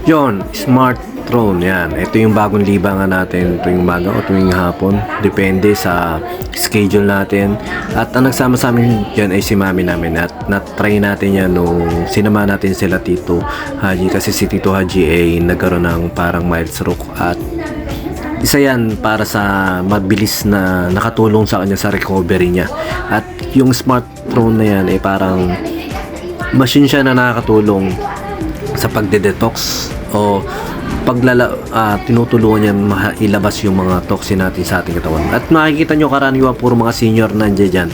Yon, smartphone yan. Ito yung bagong libangan natin tuwing umaga o tuwing hapon. Depende sa schedule natin. At ang nagsama sa amin dyan ay si mami namin. At na-try natin yan nung sinama natin sila Tito Haji. Kasi si Tito Haji ay nagkaroon ng parang mild stroke. At isa yan para sa mabilis na nakatulong sa kanya sa recovery niya. At yung smartphone na yan ay parang machine siya na nakakatulong sa pagde-detox o tinutulungan niya ilabas yung mga toxin natin sa ating katawan. At makikita nyo karaniwan puro mga senior nandiyan dyan.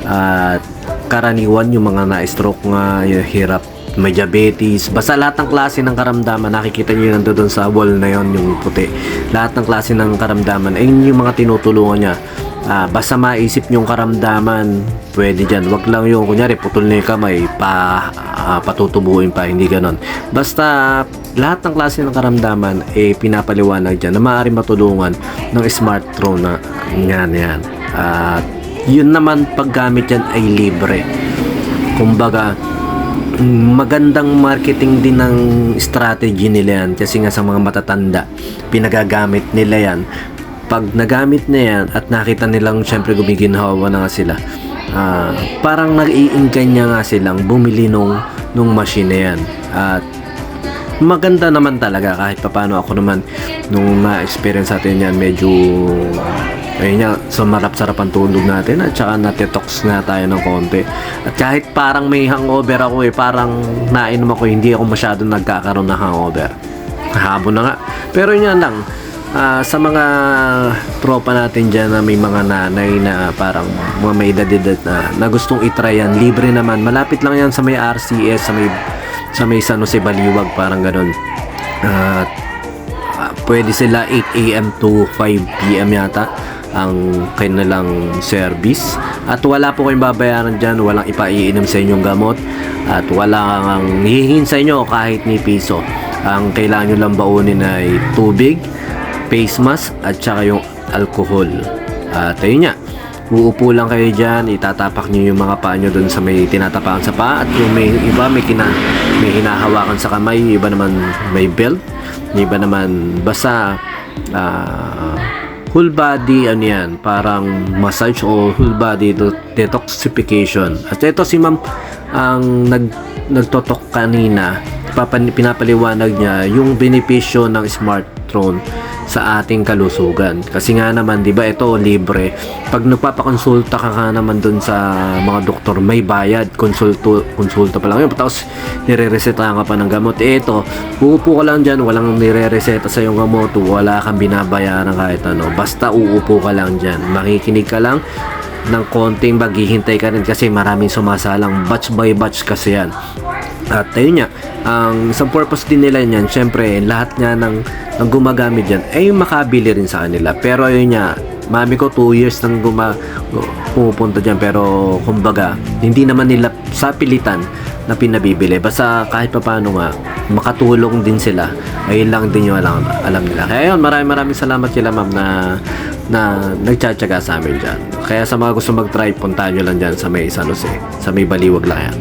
At karaniwan yung mga na-stroke nga, yung hirap, may diabetes, basta lahat ng klase ng karamdaman nakikita nyo yun doon sa wall na yon, yung puti. Lahat ng klase ng karamdaman ay yung mga tinutulungan niya. Basta maisip yung karamdaman, pwede dyan. Wag lang yung kunyari putol na yung kamay, patutubuin pa, hindi ganon. Basta lahat ng klase ng karamdaman pinapaliwanag dyan na maaari matulungan ng smartphone na yan. At yun naman paggamit yan ay libre. Kumbaga magandang marketing din ng strategy nila yan kasi nga sa mga matatanda pinagagamit nila yan. Pag nagamit na yan at nakita nilang syempre gumiginhawa na nga sila, parang nag-iinggan nga silang bumili nung machine na yan. At maganda naman talaga kahit papano. Ako naman nung na-experience natin yan, medyo ayun nga, sumarap-sarap ang tulog natin at saka natetox na tayo ng konti. At kahit parang may hangover ako parang nainom ako, hindi ako masyado nagkakaroon ng hangover. Habo na nga. Pero yun lang, sa mga tropa natin dyan na may mga nanay na parang mga may edad na gustong itry yan, libre naman. Malapit lang yan sa may RCS, sa may San Jose Baliwag, parang ganun. Pwede sila 8 AM to 5 PM yata ang kanilang service. At wala po kayong babayaran dyan, walang ipaiinom sa inyong gamot, at walang hihingi sa inyo kahit ni piso. Ang kailangan nyo lang baunin ay tubig, face mask, at saka yung alcohol. At ayun nga, uupo lang kayo dyan, itatapak nyo yung mga paa nyo dun sa may tinatapakan sa paa. At yung may iba may hinahawakan sa kamay, yung iba naman may belt, yung iba naman basta whole body yan, parang massage o whole body detoxification. At ito si ma'am ang nagtotok kanina, pinapaliwanag niya yung benepisyo ng smartphone sa ating kalusugan. Kasi nga naman, di ba, ito libre. Pag nagpapakonsulta ka naman dun sa mga doktor, may bayad, konsulta pa lang yun. Tapos nire-reseta ka pa ng gamot. Ito, uupo ka lang dyan, walang nire-reseta sa yung gamot, wala kang binabayaran kahit ano. Basta uupo ka lang dyan, makikinig ka lang ng konting, maghihintay ka rin kasi maraming sumasalang, batch by batch kasi yan. At ayun nga, ang isang purpose din nila niyan, syempre lahat nga ng gumagamit dyan ay makabili rin sa kanila. Pero ayun nga, mami ko 2 years nang pumupunta dyan, pero kumbaga hindi naman nila sa pilitan na pinabibili. Basta kahit pa paano nga makatulong din sila, ayun lang din yung alam nila. Kaya yun, maraming salamat kila ma'am na nagtsatsaga sa amin dyan. Kaya sa mga gusto mag-try, puntahan nyo lang dyan sa may San Jose, sa may Baliwag lang yan.